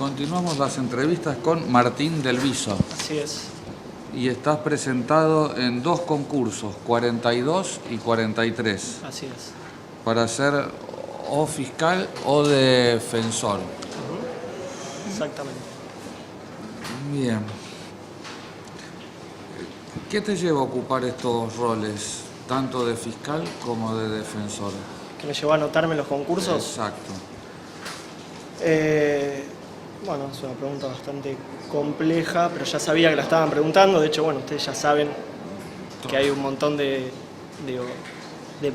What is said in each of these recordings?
Continuamos las entrevistas con Martín Del Viso. Así es. Y estás presentado en dos concursos, 42 y 43. Así es. Para ser o fiscal o defensor. Exactamente. Bien. ¿Qué te lleva a ocupar estos roles, tanto de fiscal como de defensor? ¿Qué me llevó a anotarme en los concursos? Exacto. Bueno, es una pregunta bastante compleja, pero ya sabía que la estaban preguntando. De hecho, bueno, ustedes ya saben que hay un montón de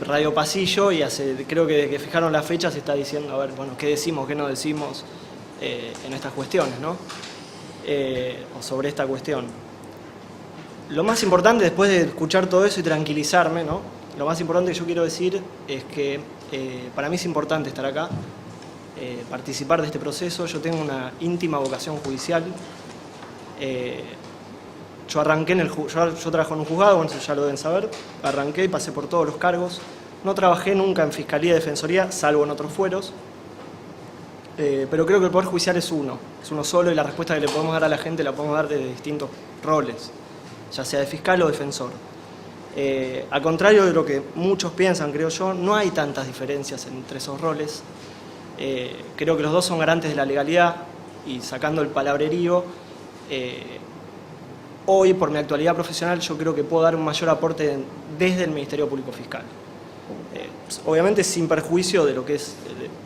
radio pasillo y creo que desde que fijaron la fecha se está diciendo, a ver, bueno, qué decimos, qué no decimos en estas cuestiones, ¿no? O sobre esta cuestión. Lo más importante, después de escuchar todo eso y tranquilizarme, ¿no? Lo más importante que yo quiero decir es que para mí es importante estar acá, participar de este proceso. Yo tengo una íntima vocación judicial. Yo arranqué yo trabajo en un juzgado, bueno, eso ya lo deben saber. Arranqué y pasé por todos los cargos. No trabajé nunca en fiscalía y defensoría, salvo en otros fueros. Pero creo que el Poder Judicial es uno solo, y la respuesta que le podemos dar a la gente la podemos dar desde distintos roles, ya sea de fiscal o defensor. Al contrario de lo que muchos piensan, creo yo, no hay tantas diferencias entre esos roles. Creo que los dos son garantes de la legalidad, y sacando el palabrerío, hoy, por mi actualidad profesional, yo creo que puedo dar un mayor aporte desde el Ministerio Público Fiscal. Obviamente sin perjuicio de lo que es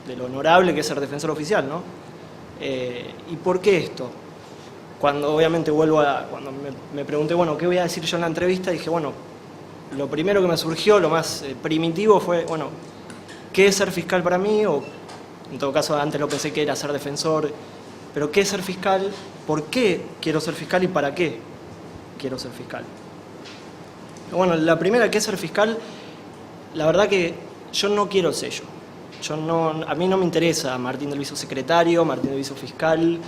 de lo honorable que es ser defensor oficial, ¿no? ¿Y por qué esto? Cuando obviamente cuando me pregunté, bueno, ¿qué voy a decir yo en la entrevista? Dije, bueno, lo primero que me surgió, lo más primitivo fue, bueno, ¿qué es ser fiscal para mí? O en todo caso antes lo pensé que era ser defensor, pero ¿qué es ser fiscal? ¿Por qué quiero ser fiscal y para qué quiero ser fiscal? Bueno, la primera, ¿qué es ser fiscal? La verdad que yo no quiero el sello. A mí no me interesa Martín Del Viso secretario, Martín Del Viso fiscal,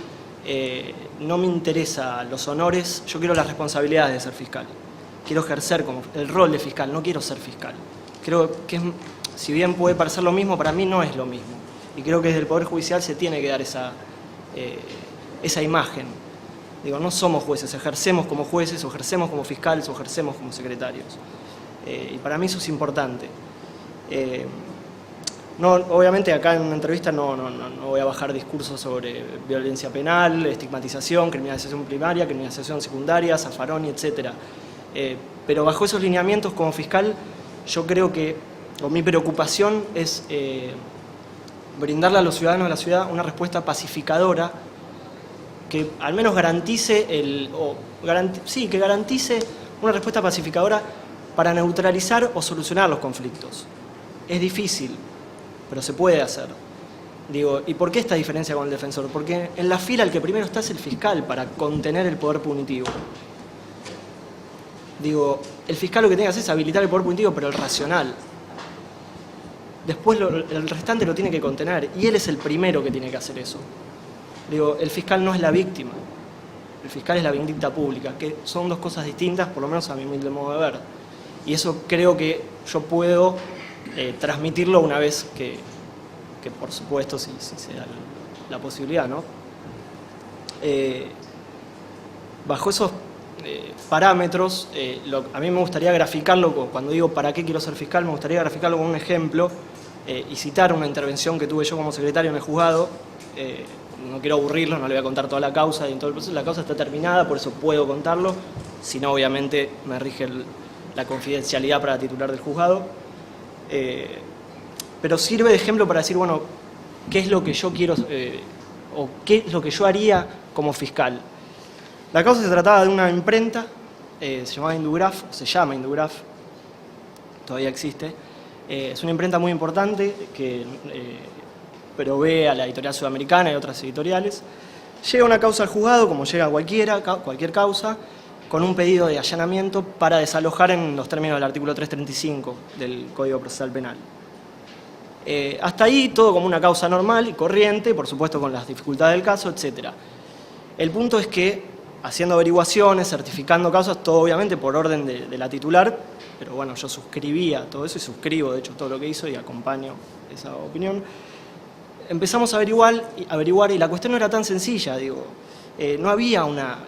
no me interesa los honores, yo quiero las responsabilidades de ser fiscal. Quiero ejercer como el rol de fiscal, no quiero ser fiscal. Creo que si bien puede parecer lo mismo, para mí no es lo mismo. Y creo que desde el Poder Judicial se tiene que dar esa imagen. Digo, no somos jueces, ejercemos como jueces, o ejercemos como fiscales, o ejercemos como secretarios. Y para mí eso es importante. Obviamente acá en una entrevista no voy a bajar discursos sobre violencia penal, estigmatización, criminalización primaria, criminalización secundaria, zafarón, etc. Pero bajo esos lineamientos como fiscal, yo creo que mi preocupación es brindarle a los ciudadanos de la ciudad una respuesta pacificadora que al menos garantice que garantice una respuesta pacificadora para neutralizar o solucionar los conflictos. Es difícil, pero se puede hacer. Digo, ¿y por qué esta diferencia con el defensor? Porque en la fila el que primero está es el fiscal para contener el poder punitivo. Digo, el fiscal lo que tiene que hacer es habilitar el poder punitivo, pero el racional. Después el restante lo tiene que contener, y él es el primero que tiene que hacer eso. Digo, el fiscal no es la víctima, el fiscal es la vindicta pública, que son dos cosas distintas, por lo menos a mi humilde modo de ver. Y eso creo que yo puedo transmitirlo una vez que por supuesto, si se da la posibilidad, ¿no? Bajo esos parámetros, a mí me gustaría graficarlo, cuando digo para qué quiero ser fiscal, me gustaría graficarlo con un ejemplo y citar una intervención que tuve yo como secretario en el juzgado. No quiero aburrirlo, no le voy a contar toda la causa y todo el proceso. La causa está terminada, por eso puedo contarlo. Si no, obviamente me rige la confidencialidad para titular del juzgado. Pero sirve de ejemplo para decir, bueno, qué es lo que yo quiero o qué es lo que yo haría como fiscal. La causa se trataba de una imprenta, se llama Indugraf, todavía existe. Es una imprenta muy importante que provee a la editorial Sudamericana y otras editoriales. Llega una causa al juzgado, como llega cualquier causa, con un pedido de allanamiento para desalojar en los términos del artículo 335 del Código Procesal Penal. Hasta ahí todo como una causa normal y corriente, por supuesto con las dificultades del caso, etc. El punto es que, haciendo averiguaciones, certificando causas, todo obviamente por orden de la titular, pero bueno, yo suscribía todo eso y suscribo de hecho todo lo que hizo y acompaño esa opinión. empezamos a averiguar y la cuestión no era tan sencilla, digo. No había una...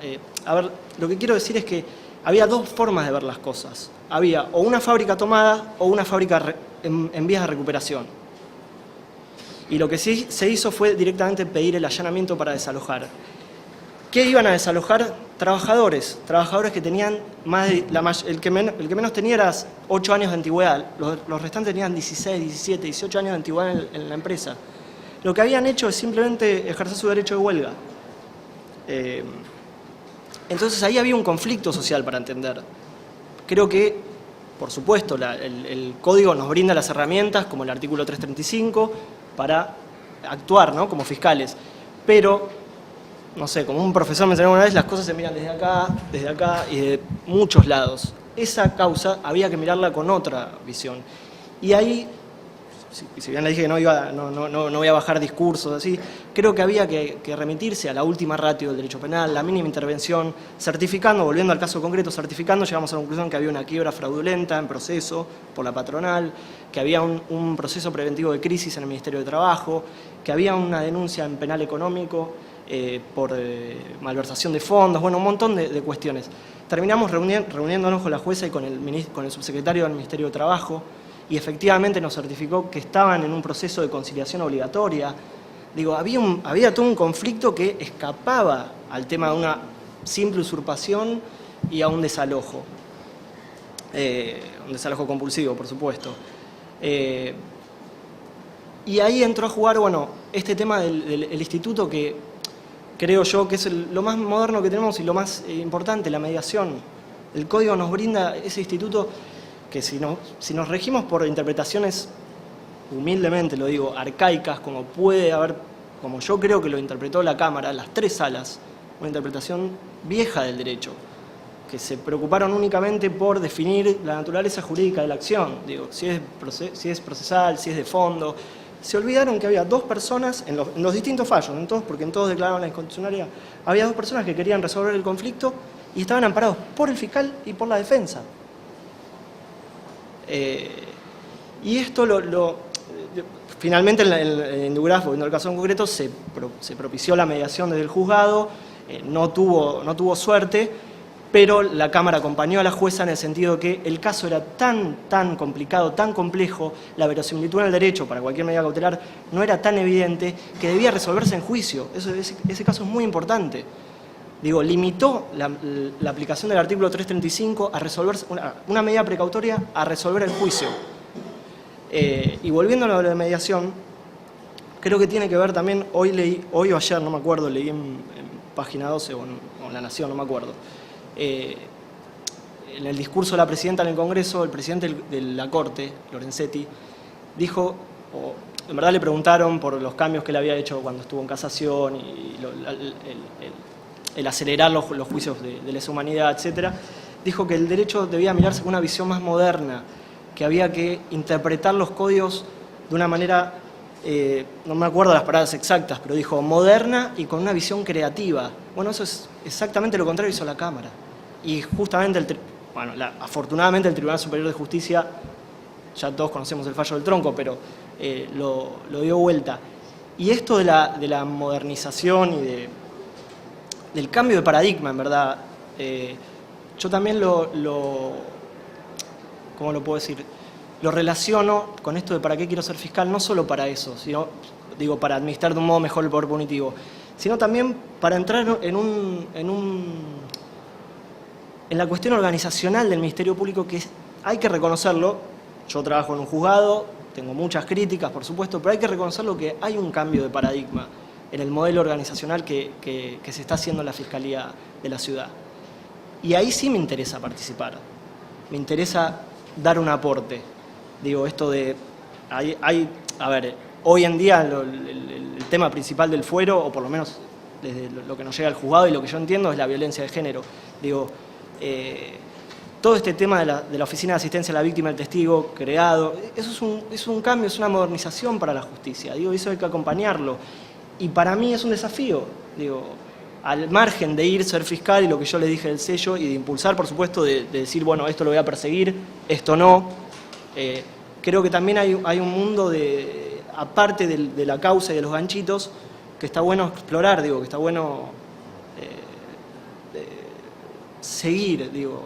a ver, lo que quiero decir es que había dos formas de ver las cosas. Había o una fábrica tomada o una fábrica en vías de recuperación. Y lo que sí se hizo fue directamente pedir el allanamiento para desalojar. ¿Qué iban a desalojar? Trabajadores que tenían más de... el que menos tenía era 8 años de antigüedad. Los restantes tenían 16, 17, 18 años de antigüedad en la empresa. Lo que habían hecho es simplemente ejercer su derecho de huelga. Entonces ahí había un conflicto social para entender. Creo que, por supuesto, el código nos brinda las herramientas, como el artículo 335, para actuar, ¿no?, como fiscales. Pero, no sé, como un profesor me enseñó una vez, las cosas se miran desde acá y de muchos lados. Esa causa había que mirarla con otra visión. Y ahí, si bien le dije que no voy a bajar discursos así, creo que había que remitirse a la última ratio del derecho penal, la mínima intervención, certificando, volviendo al caso concreto, certificando, llegamos a la conclusión que había una quiebra fraudulenta en proceso por la patronal, que había un proceso preventivo de crisis en el Ministerio de Trabajo, que había una denuncia en penal económico por malversación de fondos, bueno, un montón de cuestiones. Terminamos reuniéndonos con la jueza y con el subsecretario del Ministerio de Trabajo, y efectivamente nos certificó que estaban en un proceso de conciliación obligatoria. Digo, había todo un conflicto que escapaba al tema de una simple usurpación y a un desalojo compulsivo, por supuesto. Y ahí entró a jugar, bueno, este tema del instituto que creo yo que es lo más moderno que tenemos y lo más importante, la mediación. El código nos brinda ese instituto que si nos regimos por interpretaciones, humildemente lo digo, arcaicas, como yo creo que lo interpretó la Cámara, las 3 salas, una interpretación vieja del derecho, que se preocuparon únicamente por definir la naturaleza jurídica de la acción, digo, si es procesal, si es de fondo. Se olvidaron que había 2 personas, en los distintos fallos, porque en todos declararon la inconstitucionalidad, había 2 personas que querían resolver el conflicto y estaban amparados por el fiscal y por la defensa. Y esto finalmente en Duraz, volviendo al caso en concreto, se propició la mediación desde el juzgado, no tuvo suerte, pero la Cámara acompañó a la jueza en el sentido de que el caso era tan complicado, tan complejo, la verosimilitud en el derecho para cualquier medida cautelar no era tan evidente que debía resolverse en juicio. Ese caso es muy importante. Digo, limitó la aplicación del artículo 335 a resolver una medida precautoria a resolver el juicio. Y volviendo a lo de mediación, creo que tiene que ver también, hoy o ayer, no me acuerdo, leí en Página 12 o en La Nación, no me acuerdo. En el discurso de la presidenta en el Congreso, el presidente de la Corte, Lorenzetti, dijo, en verdad le preguntaron por los cambios que él había hecho cuando estuvo en casación y el acelerar los juicios de lesa humanidad, etc., dijo que el derecho debía mirarse con una visión más moderna, que había que interpretar los códigos de una manera, no me acuerdo las palabras exactas, pero dijo moderna y con una visión creativa. Bueno, eso es exactamente lo contrario que hizo la Cámara. Y justamente, afortunadamente el Tribunal Superior de Justicia, ya todos conocemos el fallo del tronco, pero lo dio vuelta. Y esto de la modernización y del cambio de paradigma, en verdad, yo también ¿cómo lo puedo decir? Lo relaciono con esto de para qué quiero ser fiscal, no solo para eso, sino, digo, para administrar de un modo mejor el poder punitivo, sino también para entrar en la cuestión organizacional del Ministerio Público, que hay que reconocerlo. Yo trabajo en un juzgado, tengo muchas críticas, por supuesto, pero hay que reconocerlo que hay un cambio de paradigma en el modelo organizacional que se está haciendo en la Fiscalía de la ciudad. Y ahí sí me interesa participar, me interesa dar un aporte. Digo, esto de... a ver, hoy en día el tema principal del fuero, o por lo menos desde lo que nos llega al juzgado y lo que yo entiendo, es la violencia de género. Digo, todo este tema de la Oficina de Asistencia a la Víctima y el Testigo creado, eso es un cambio, es una modernización para la justicia. Digo, eso hay que acompañarlo. Y para mí es un desafío, digo, al margen de ir, ser fiscal y lo que yo le dije del sello y de impulsar, por supuesto, de decir, bueno, esto lo voy a perseguir, esto no. Creo que también hay un mundo aparte de la causa y de los ganchitos, que está bueno explorar, digo, que está bueno seguir, digo.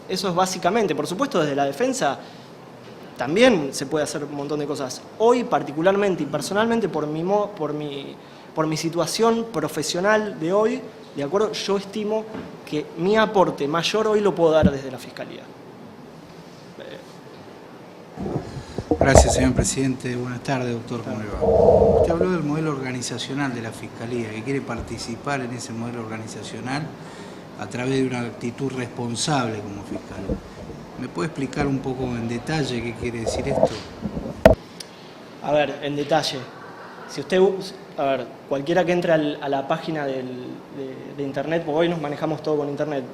Eso es básicamente, por supuesto desde la defensa también se puede hacer un montón de cosas. Hoy particularmente y personalmente por mi situación profesional de hoy, de acuerdo, yo estimo que mi aporte mayor hoy lo puedo dar desde la Fiscalía. Gracias, señor presidente. Buenas tardes, doctor. ¿Cómo le va? Usted habló del modelo organizacional de la Fiscalía, que quiere participar en ese modelo organizacional a través de una actitud responsable como fiscal. ¿Me puede explicar un poco en detalle qué quiere decir esto? A ver, en detalle. Si usted, a ver, cualquiera que entre a la página de internet, porque hoy nos manejamos todo con internet,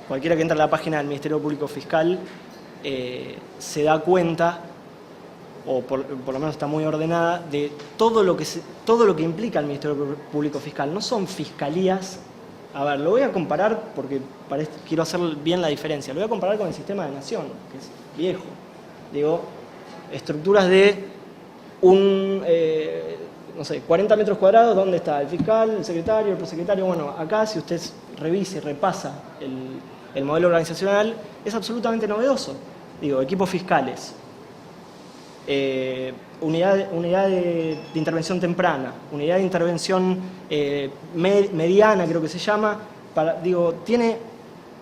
cualquiera que entre a la página del Ministerio Público Fiscal se da cuenta, o por lo menos está muy ordenada, de todo lo que implica el Ministerio Público Fiscal. No son fiscalías. A ver, lo voy a comparar porque quiero hacer bien la diferencia. Lo voy a comparar con el sistema de nación, que es viejo. Digo, estructuras de no sé, 40 metros cuadrados, ¿dónde está el fiscal, el secretario, el prosecretario? Bueno, acá si usted revisa y repasa el modelo organizacional, es absolutamente novedoso. Digo, equipos fiscales, unidad de intervención temprana, unidad de intervención mediana, creo que se llama, tiene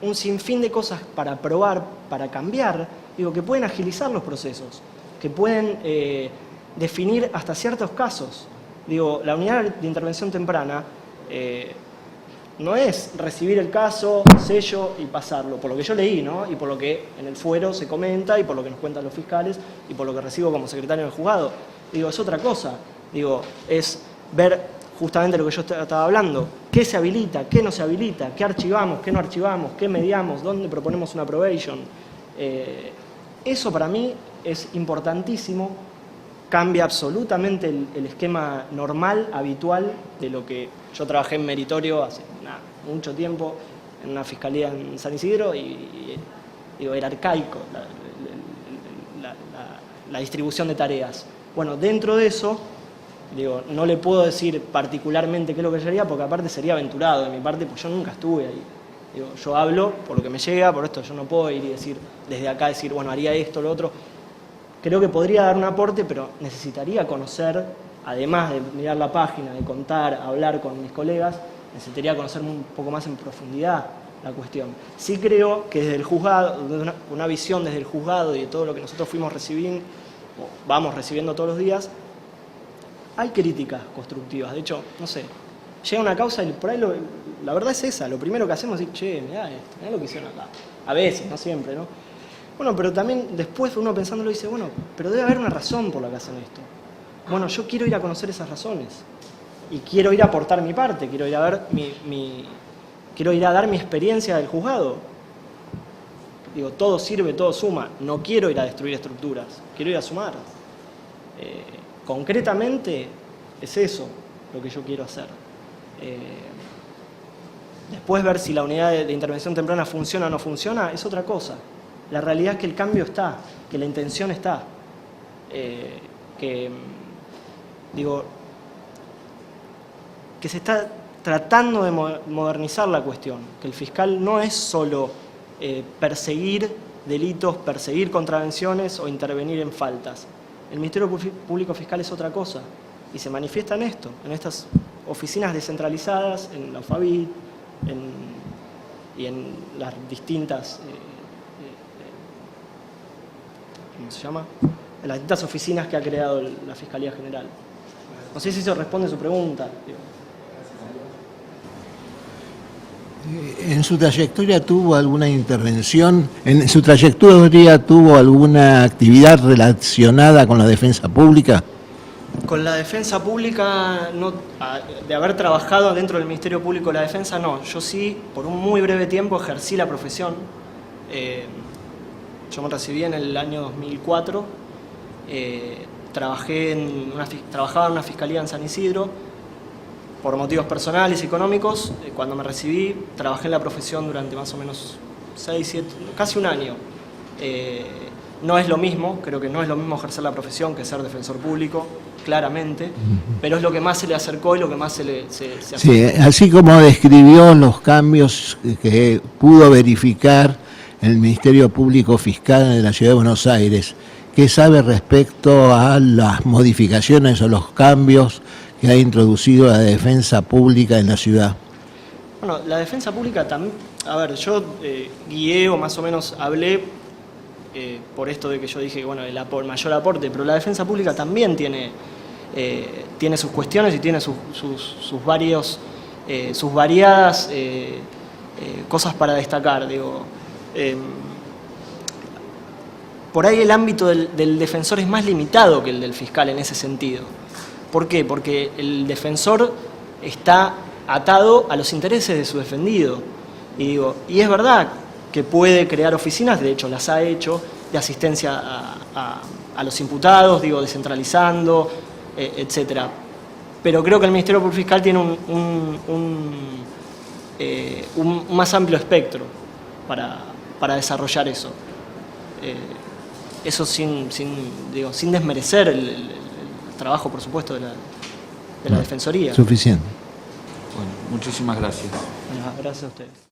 un sinfín de cosas para probar, para cambiar, que pueden agilizar los procesos, que pueden definir hasta ciertos casos. La unidad de intervención temprana no es recibir el caso, sello y pasarlo, por lo que yo leí, ¿no? Y por lo que en el fuero se comenta y por lo que nos cuentan los fiscales y por lo que recibo como secretario del juzgado. Es otra cosa. Es ver justamente lo que yo estaba hablando. ¿Qué se habilita? ¿Qué no se habilita? ¿Qué archivamos? ¿Qué no archivamos? ¿Qué mediamos? ¿Dónde proponemos una probation? Eso para mí es importantísimo. Cambia absolutamente el esquema normal, habitual, de lo que yo trabajé en meritorio hace mucho tiempo, en una fiscalía en San Isidro, y era arcaico la distribución de tareas. Bueno, dentro de eso, no le puedo decir particularmente qué es lo que yo haría, porque aparte sería aventurado de mi parte, porque yo nunca estuve ahí. Yo hablo por lo que me llega, por esto yo no puedo ir y decir, desde acá decir, bueno, haría esto, lo otro. Creo que podría dar un aporte, pero necesitaría conocer, además de mirar la página, de contar, hablar con mis colegas, necesitaría conocer un poco más en profundidad la cuestión. Sí creo que desde el juzgado, una visión desde el juzgado y de todo lo que nosotros fuimos recibiendo, o vamos recibiendo todos los días, hay críticas constructivas. De hecho, no sé, llega una causa y por ahí la verdad es esa, lo primero que hacemos es decir, che, mirá esto, mirá lo que hicieron acá. A veces, no siempre, ¿no? Bueno, pero también después uno pensándolo dice, bueno, pero debe haber una razón por la que hacen esto. Bueno, yo quiero ir a conocer esas razones y quiero ir a aportar mi parte, quiero ir a ver quiero ir a dar mi experiencia del juzgado. Todo sirve, todo suma. No quiero ir a destruir estructuras, quiero ir a sumar. Concretamente es eso lo que yo quiero hacer. Después ver si la unidad de intervención temprana funciona o no funciona es otra cosa. La realidad es que el cambio está, que la intención está, que se está tratando de modernizar la cuestión, que el fiscal no es solo perseguir delitos, perseguir contravenciones o intervenir en faltas. El Ministerio Público Fiscal es otra cosa y se manifiesta en esto, en estas oficinas descentralizadas, en la UFABIT y en las distintas... ¿cómo se llama? En las distintas oficinas que ha creado la Fiscalía General. No sé si eso responde a su pregunta. ¿En su trayectoria tuvo alguna intervención? ¿En su trayectoria tuvo alguna actividad relacionada con la defensa pública? Con la defensa pública, no, de haber trabajado dentro del Ministerio Público de la Defensa, no. Yo sí, por un muy breve tiempo, ejercí la profesión. Yo me recibí en el año 2004, trabajaba en una fiscalía en San Isidro, por motivos personales y económicos. Cuando me recibí, trabajé en la profesión durante más o menos 6, 7, casi un año. No es lo mismo, creo que no es lo mismo ejercer la profesión que ser defensor público, claramente, pero es lo que más se le acercó y lo que más se acercó. Sí, así como describió los cambios que pudo verificar el Ministerio Público Fiscal de la Ciudad de Buenos Aires, ¿qué sabe respecto a las modificaciones o los cambios que ha introducido la defensa pública en la ciudad? Bueno, la defensa pública también, a ver, yo guié o más o menos hablé por esto de que yo dije, bueno, el mayor aporte, pero la defensa pública también tiene sus cuestiones y tiene sus variadas cosas para destacar, digo. Por ahí el ámbito del defensor es más limitado que el del fiscal en ese sentido. ¿Por qué? Porque el defensor está atado a los intereses de su defendido. Y es verdad que puede crear oficinas, de hecho las ha hecho, de asistencia a los imputados, descentralizando, etc. Pero creo que el Ministerio Público Fiscal tiene un más amplio espectro para desarrollar eso. Eso sin desmerecer el trabajo, por supuesto, de la Defensoría. Suficiente. Bueno, muchísimas gracias. Bueno, gracias a ustedes.